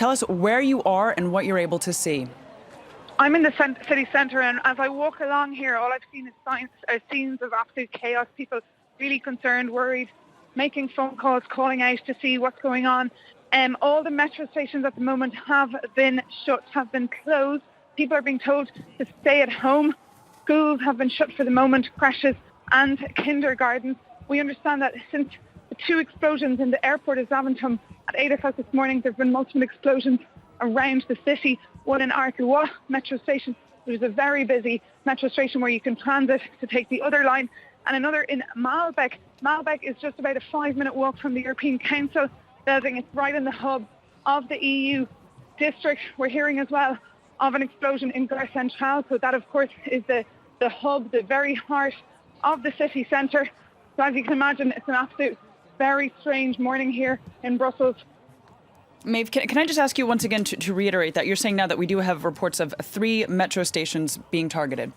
tell us where you are and what you're able to see. I'm in the city centre, and as I walk along here, all I've seen is scenes of absolute chaos. People really concerned, worried, making phone calls, calling out to see what's going on. All the metro stations at the moment have been shut, have been closed. People are being told to stay at home. Schools have been shut for the moment, creches and kindergartens. We understand that since the two explosions in the airport of Zaventem at 8 o'clock this morning, there have been multiple explosions around the city. One in Arkawa metro station, which is a very busy metro station where you can transit to take the other line, and another in Malbec. Malbec is just about a 5-minute walk from the European Council building. It's right in the hub of the EU district. We're hearing as well of an explosion in Gare Centrale, so that of course is the hub, the very heart of the city centre. So as you can imagine, it's an absolute very strange morning here in Brussels. Maeve, can I just ask you once again to reiterate that you're saying now that we do have reports of 3 metro stations being targeted?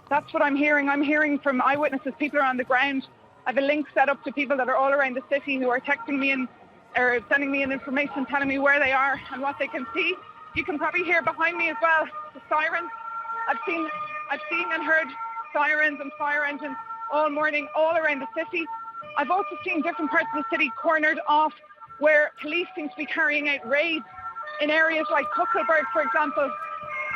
That's what I'm hearing. I'm hearing from eyewitnesses, people are on the ground. I have a link set up to people that are all around the city who are texting me or sending me information, telling me where they are and what they can see. You can probably hear behind me as well the sirens. I've seen and heard sirens and fire engines all morning, all around the city. I've also seen different parts of the city cornered off, where police seem to be carrying out raids in areas like Kuckelberg, for example.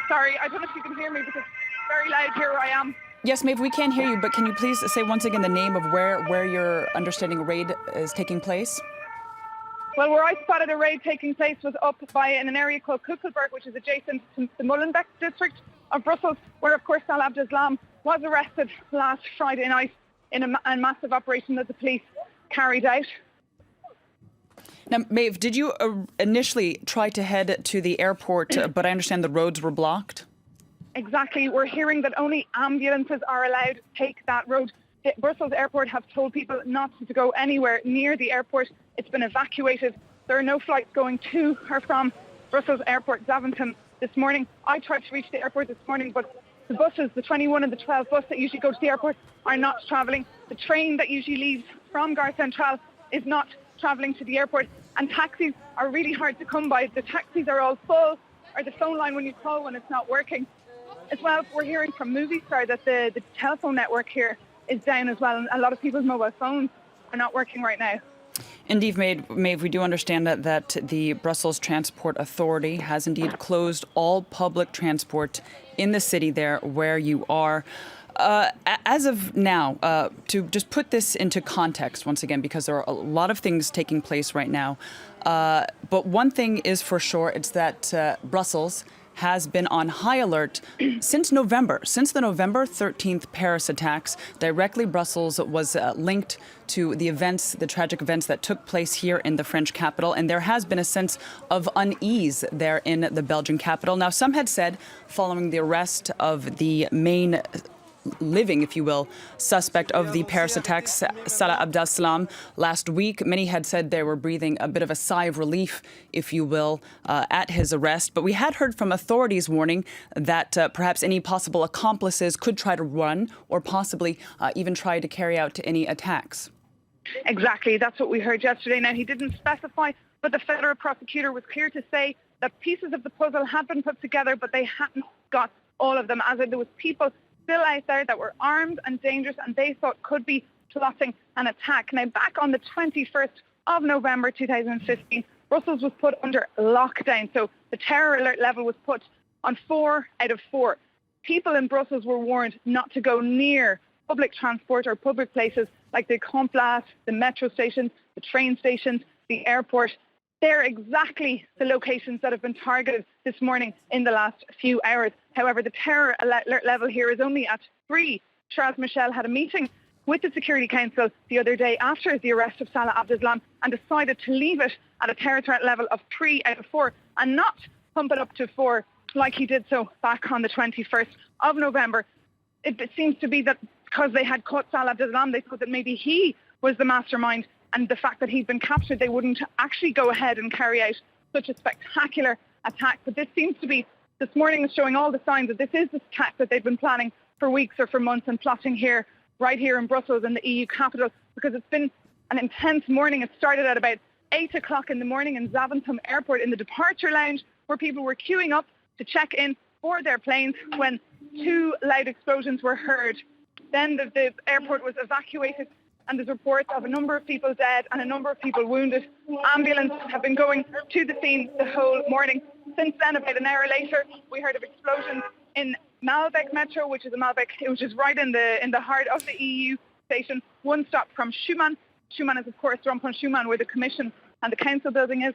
Sorry, I don't know if you can hear me because it's very loud here where I am. Yes, Maeve, we can hear you, but can you please say once again the name of where you're understanding a raid is taking place? Well, where I spotted a raid taking place was up in an area called Kuckelberg, which is adjacent to the Molenbeek district of Brussels, where, of course, Salah Abdeslam was arrested last Friday night in a massive operation that the police carried out. Now, Maeve, did you initially try to head to the airport, but I understand the roads were blocked? Exactly. We're hearing that only ambulances are allowed to take that road. The Brussels airport have told people not to go anywhere near the airport. It's been evacuated. There are no flights going to or from Brussels airport Zaventem this morning. I tried to reach the airport this morning, but the buses, the 21 and the 12 bus that usually go to the airport, are not travelling. The train that usually leaves from Gare Centrale is not travelling to the airport, and taxis are really hard to come by. The taxis are all full, or the phone line when you call when it's not working. As well, we're hearing from Movistar that the telephone network here is down as well, and a lot of people's mobile phones are not working right now. Indeed, Maeve, we do understand that the Brussels Transport Authority has indeed closed all public transport in the city there where you are. As of now, to just put this into context once again, because there are a lot of things taking place right now, but one thing is for sure, it's that Brussels has been on high alert since November. Since the November 13th Paris attacks, directly Brussels was linked to the tragic events that took place here in the French capital, and there has been a sense of unease there in the Belgian capital. Now, some had said, following the arrest of the main living, if you will, suspect of the Paris attacks, Salah Abdeslam, last week, many had said they were breathing a bit of a sigh of relief, if you will, at his arrest. But we had heard from authorities warning that perhaps any possible accomplices could try to run or possibly even try to carry out any attacks. Exactly. That's what we heard yesterday. Now, he didn't specify, but the federal prosecutor was clear to say that pieces of the puzzle had been put together, but they hadn't got all of them, as in there was people still out there that were armed and dangerous and they thought could be plotting an attack. Now, back on the 21st of November 2015, Brussels was put under lockdown. So the terror alert level was put on 4 out of 4. People in Brussels were warned not to go near public transport or public places like the Complas, the metro stations, the train stations, the airport. They're exactly the locations that have been targeted this morning in the last few hours. However, the terror alert level here is only at 3. Charles Michel had a meeting with the Security Council the other day after the arrest of Salah Abdeslam and decided to leave it at a terror threat level of 3 out of 4 and not pump it up to 4 like he did so back on the 21st of November. It seems to be that because they had caught Salah Abdeslam, they thought that maybe he was the mastermind, and the fact that he'd been captured, they wouldn't actually go ahead and carry out such a spectacular attack. But this seems to be, this morning is showing all the signs that this is the attack that they've been planning for weeks or for months and plotting here, right here in Brussels in the EU capital, because it's been an intense morning. It started at about 8 o'clock in the morning in Zaventem Airport in the departure lounge, where people were queuing up to check in for their planes when 2 loud explosions were heard. Then the airport was evacuated, and there's reports of a number of people dead and a number of people wounded. Ambulances have been going to the scene the whole morning. Since then, about an hour later, we heard of explosions in Malbec Metro, which is right in the heart of the EU station, one stop from Schumann. Schumann is, of course, Rond-Point Schumann, where the Commission and the Council building is.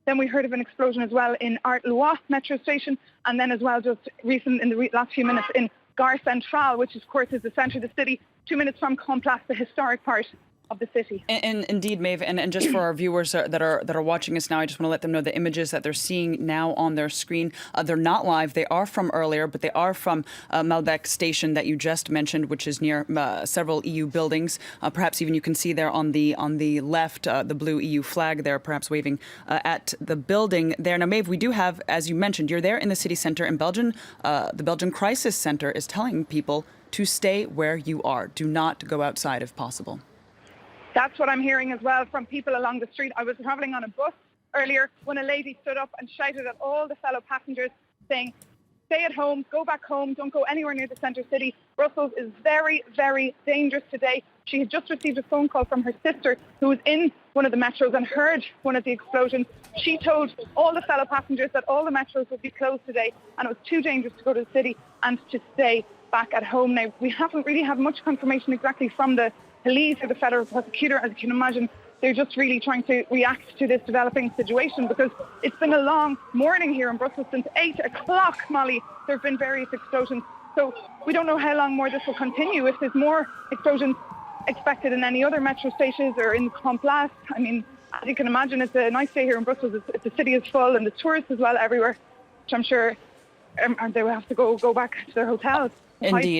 Then we heard of an explosion as well in Artlois Metro station, and then as well just recent in the last few minutes in Gare Centrale, which of course is the centre of the city, 2 minutes from Complas, the historic part of the city. And indeed, Maeve, and just for our viewers that are watching us now, I just want to let them know the images that they're seeing now on their screen, they're not live. They are from earlier, but they are from Malbec station that you just mentioned, which is near several EU buildings. Perhaps even you can see there on the left the blue EU flag there, perhaps waving at the building there. Now, Maeve, we do have, as you mentioned, you're there in the city centre in Belgium. The Belgian Crisis Centre is telling people to stay where you are. Do not go outside if possible. That's what I'm hearing as well from people along the street. I was travelling on a bus earlier when a lady stood up and shouted at all the fellow passengers saying, stay at home, go back home, don't go anywhere near the centre city. Brussels is very, very dangerous today. She had just received a phone call from her sister who was in one of the metros and heard one of the explosions. She told all the fellow passengers that all the metros would be closed today and it was too dangerous to go to the city and to stay back at home. Now, we haven't really had much confirmation exactly from the police or the federal prosecutor. As you can imagine, they're just really trying to react to this developing situation because it's been a long morning here in Brussels since 8 o'clock, Molly. There have been various explosions. So we don't know how long more this will continue. If there's more explosions expected in any other metro stations or in Complas, I mean, as you can imagine, it's a nice day here in Brussels. The city is full and the tourists as well everywhere, which I'm sure they will have to go back to their hotels. Indeed.